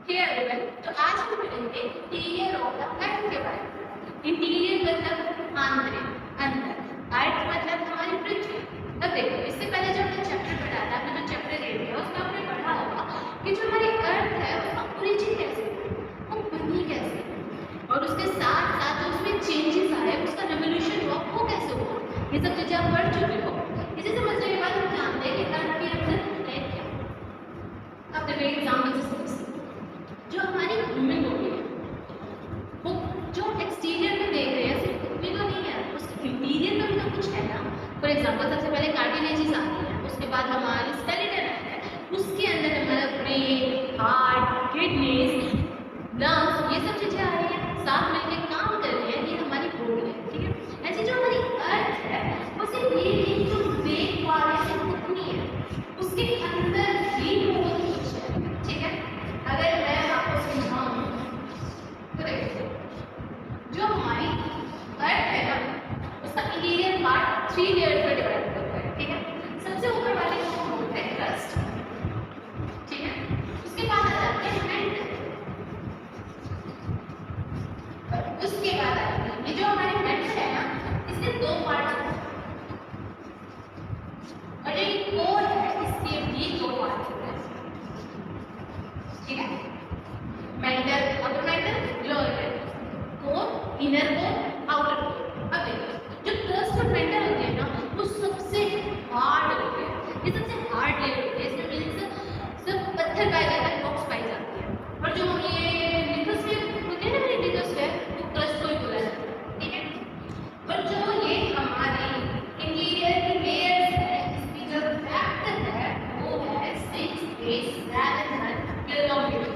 Hey everyone, तो आज हम पढ़ेंगे इंटीरियर ऑफ द अर्थ के बारे में। इंटीरियर मतलब आंतरिक, अंदर, अर्थ मतलब हमारी पृथ्वी। अब देखो, इससे पहले जो हमने चैप्टर पढ़ा था, आपने जो चैप्टर ले लिया उसमें आपने पढ़ा होगा कि जो हमारी अर्थ है उसका ओरिजिन कैसे हुआ, वो बनी कैसे, और उसके साथ साथ जो उसमें चेंजेस आए, उसका रेवोल्यूशन हुआ, वो कैसे हुआ। ये सब चीजें आप पढ़ चुके हो। इसे समझने के बाद हम जानते हैं कि अर्थ के अंदर है क्या। अब देखो एग्जाम्पल से जो हमारी ह्यूमन बॉडी है, वो जो एक्सटीरियर में देख रहे हैं सिर्फ पृथ्वी तो नहीं है, उसके इंटीरियर में भी तो कुछ है ना। फॉर एग्जाम्पल सबसे पहले कार्टिलेजेस आती है, उसके बाद हमारी स्केलेटन आता है, उसके अंदर हमारा ब्रेन, हार्ट, किडनीज, लंग्स, ये सब चीजें आ रही है, साथ मिलकर काम कर रही है, ये हमारी बॉडी है। ठीक है, ऐसी जो हमारी अर्थ है वो सिर्फ ये जो देख पा रहे हैं उतनी है, उसके अंदर भी बहुत कुछ है। ठीक है, अगर मैं आपको समझाऊं तो देखो, जो हमारी अर्थ है ना, उसका इंटीरियर पार्ट 3 लेयर्स में डिवाइड होता है। ठीक है, सबसे ऊपर वाले को बोलते हैं क्रस्ट। ठीक है, उसके बाद आ जाते हैं मैंटल, और उसके बाद आते हैं ये जो हमारे मैंटल है ना, इसके 2 पार्ट हैं, और जो कोर है इसके भी 2 पार्ट हैं। ठीक है, mental, upper mantle, lower mental, core, inner core, outer core. अब देखो, जो क्रस्ट और मेंटल होते हैं ना, वो सबसे हार्ड होते हैं, ये सबसे हार्ड लेयर होते हैं, इसमें मींस सब पत्थर पाए जाते हैं, रॉक्स पाई जाती है, और जो ये लिथोस्फीयर होते हैं ना, लिथोस्फीयर, वो क्रस्ट को ही बोला जाता है। ठीक है, और जो ये हमारी इंटीरियर की लेयर्स है, इसकी जो डेप्थ है वो है 687 किलोमीटर,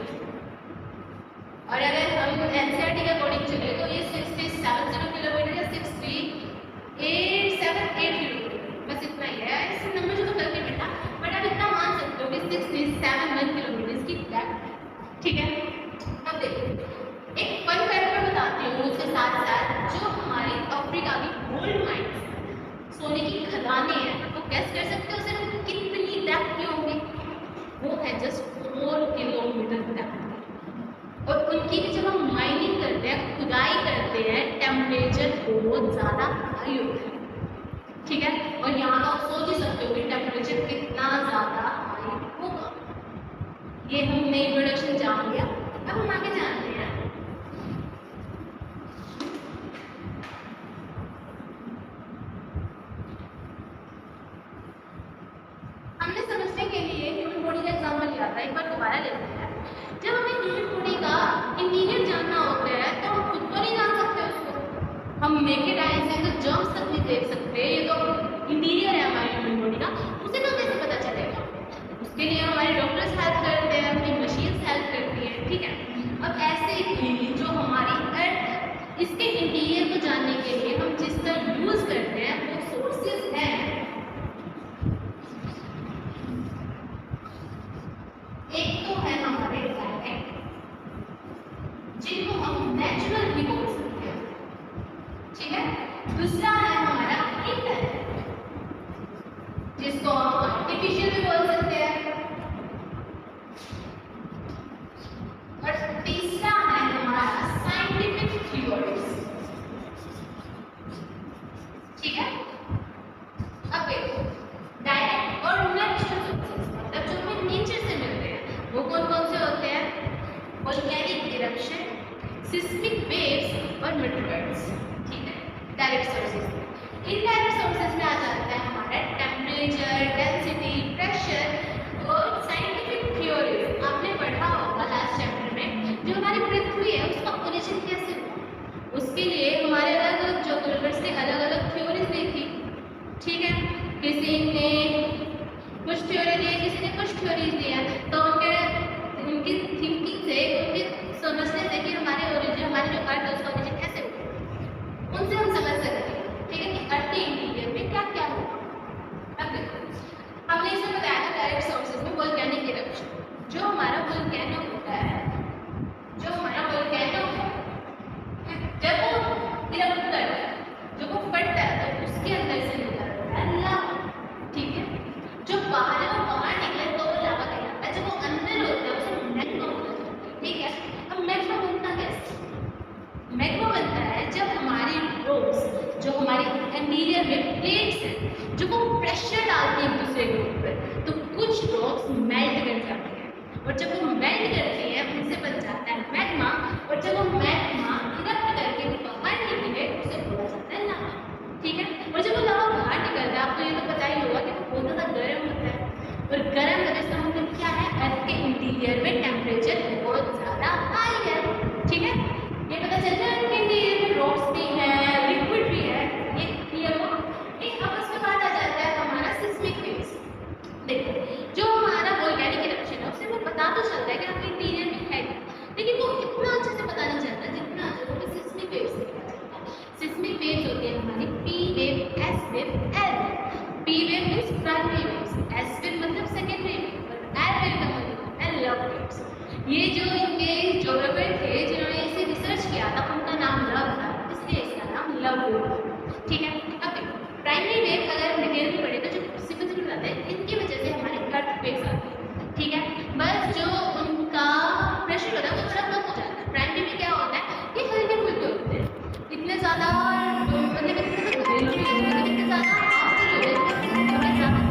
और अगर हम एनसीईआरटी के अकॉर्डिंग चले तो ये 670 किलोमीटर या 63878 किलोमीटर, बस इतना ही है। इस नंबर से तो करके बेटा, बट आप इतना मान सकते हो कि 671 किलोमीटर की डेप्थ है। ठीक है, अब देखो एक फन फैक्ट बताती हूँ, उसके साथ साथ जो हमारी अफ्रीका की गोल्ड माइंस, सोने की खदानें हैं, वो गेस कर सकते हो सिर्फ कितनी डेप्थ की होंगी? वो है जस्ट 4 किलोमीटर डेप्थ, और उनकी भी जब हम माइनिंग करते हैं, खुदाई करते हैं, टेम्परेचर बहुत ज़्यादा हाई होता है। ठीक है, और यहाँ का आप सोच ही सकते हो कि टेम्परेचर कितना ज़्यादा हाई होगा। ये हमने इंट्रोडक्शन जान लिया, अब हम आगे जानते हैं। हमने समझने के लिए ह्यूमन बॉडी का एग्जाम्पल लिया था, एक बार दोबारा लेते हैं। जब हमें ह्यूमन बॉडी का इंटीरियर जानना होता है तो हम खुद तो नहीं जान सकते उसको, हम नेकेड आई से तो जर्म्स तक नहीं देख सकते, ये तो इंटीरियर है हमारी ह्यूमन बॉडी का, उसे तो कैसे पता चलेगा? उसके लिए हमारे डॉक्टर्स हेल्प करते हैं, अपनी मशीन्स हेल्प करती हैं। ठीक है, अब ऐसे ही जो हमारी अर्थ है, इसके इंटीरियर को जानने के लिए हम जिसका यूज करते हैं वो सोर्सेज हैं। एक तो है हमारे प्लैनेट, जिनको हम नेचुरल भी बोल सकते हैं। ठीक है, दूसरा है हमारा इंटरनेट, जिसको हम आर्टिफिशियल भी बोल सकते हैं, और तीसरा है हमारा साइंटिफिक थ्योरीज। ठीक है, अब देखो डायरेक्ट और नेचुरल सोर्सेज, मतलब जो हमें नेचर से मिलते हैं, वो कौन कौन से होते हैं? वोल्केनिक इरप्शन, सिस्मिक वेव्स और मीटरॉइड्स। ठीक है, डायरेक्ट सोर्सेज। इनडायरेक्ट सोर्सेज में आ जाता है हमारा टेम्परेचर, डेंसिटी, प्रेशर और साइंटिफिक थ्योरीज। आपने पढ़ा होगा लास्ट चैप्टर में, जो हमारी पृथ्वी है उसका ओरिजिन कैसे हुआ, उसके लिए हमारे अलग अलग ज्योग्राफर्स ने अलग अलग थ्योरीज दी थी। ठीक है, किसी ने कुछ थ्योरी दी, किसी ने कुछ थ्योरीज दिया, तो उनकी थिंकिंग से, उनके समझने से कि हमारे ओरिजिन, हमारे जो अर्थ है उसका ओरिजिन कैसे हुआ, उनसे हम समझ सकते हैं। ठीक है, कि अर्थ के इंटीरियर में क्या क्या हुआ। अब देखो, हमने और जब वो मेल्ट करती है उनसे बन जाता है मैग्मा, और जब वो मैग्मा इरप्ट करके बाहर निकले उसे बोला जाता है लावा। ठीक है, और जब वो लावा बाहर निकलता है आपको ये तो पता ही होगा कि वो बहुत ज़्यादा गर्म होता है, और गर्म होने का मतलब क्या है, अर्थ के इंटीरियर में टेम्परेचर बहुत ज़्यादा हाई है। ठीक है, ये पता चलता है अर्थ के इंटीरियर में रॉक्स भी है, लिक्विड भी है, ये क्लियर हो। एक अब उसके बाद आ जाता है हमारा सिस्मिक वेव्स। देखो जो हमारा वोल्केनिक इरप्शन है उससे वो पता तो चलता है कि आपके इंटीरियर में है, लेकिन वो इतना अच्छे से पता नहीं चलता जितना जो सिस्मिक वेव्स से पता चलता है। सिस्मिक वेव्स होती है हमारी P wave, S wave, L wave. P wave means primary waves, S wave मतलब सेकेंडरी वेव, और एल वेव का मतलब है लव वेव्स। ये जो इनके ज्योग्राफर थे जिन्होंने इसे रिसर्च किया था उनका नाम लव था, इसलिए इसका नाम लव वेव। ठीक है, अब देखो प्राइमरी वेव अगर डिटेल में पढ़े तो जो सिंपल बताते हैं इनकी वजह से हमारे अर्थ वेव्स आती है। ठीक है, बस जो उनका प्रेशर होता है वो थोड़ा कम हो जाता है। प्राइमरी में क्या होता है, ये हल्के फुल्के होते हैं, इतने ज़्यादा मतलब इतने ज़्यादा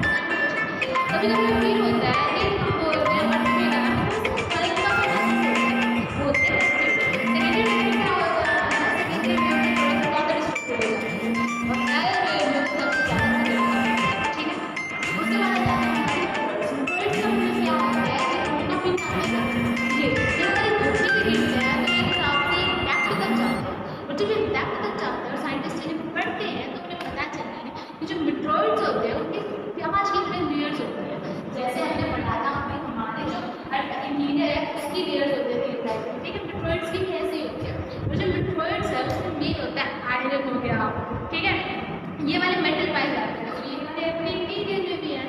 कभी कभी फील होता है कि हम बोलते हैं अर्थ में ना हल्का होते हैं। सेकेंडरी वेव में क्या होता है, सेकेंडरी वेव में थोड़ा सा ज़्यादा डिस्ट्रक्टिव हो जाता है, और एल वेव में सबसे ज़्यादा। ठीक है, उसके बाद आता है फ्लूइड्स का मतलब क्या होता है कि उनका भी नाम है ये जब हमारी धरती पे गिरता है तो एक हिसाब से इम्पैक्ट तक जाता है, और जब इम्पैक्ट तक जाता है और साइंटिस्ट इन्हें पढ़ते हैं तो उन्हें पता चलता है कि जो मेट्रॉइड्स होते हैं उनके प्याज की तरह लेयर्स होते हैं। जैसे हमने पढ़ा था हमें हमारे जो अर्थ का इंटीरियर है उसकी लेयर्स होते हैं। ठीक है, मेट्रॉइड्स की भी ऐसे ही होते हैं, और जो मेट्रॉइड्स है उसमें मेन होता है आयरन हो गया। ठीक है, ये वाले मेटल पाए जाते हैं, तो ये हमारे अपने इंटीरियर में भी है,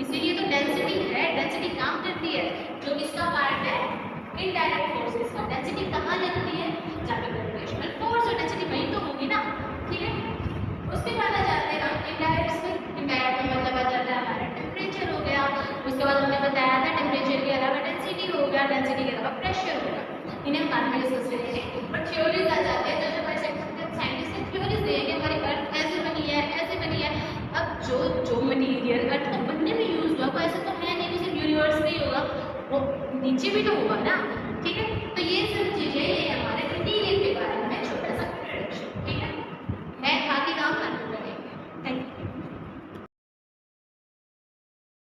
इसीलिए तो डेंसिटी है, डेंसिटी काम करती है जो किसका पार्ट है, इनडायरेक्ट फोर्सेस का। डेंसिटी कहाँ लगती है, जाके ग्रेविटेशनल फोर्स, और डेंसिटी वहीं तो होगी ना। ठीक है, उसके बाद आ जाते हैं हम इनडायरेक्ट में। इनडायरेक्ट में मतलब आ जाता है हमारा टेम्परेचर हो गया, उसके बाद हमने बताया था टेम्परेचर के अलावा डेंसिटी हो गया, डेंसिटी के अलावा प्रेशर हो गया, इन्हें हम बाद में डिस्कस करेंगे। बट थ्योरीज आ जाते हैं, जो हमारे साइंटिस्ट ने थ्योरीज दी है कि हमारी अर्थ ऐसे बनी है, ऐसे बनी है। अब जो मटीरियल अर्थ को बनने में यूज हुआ वो ऐसा तो है नहीं कि सिर्फ यूनिवर्स में ही होगा, वो नीचे भी तो होगा ना।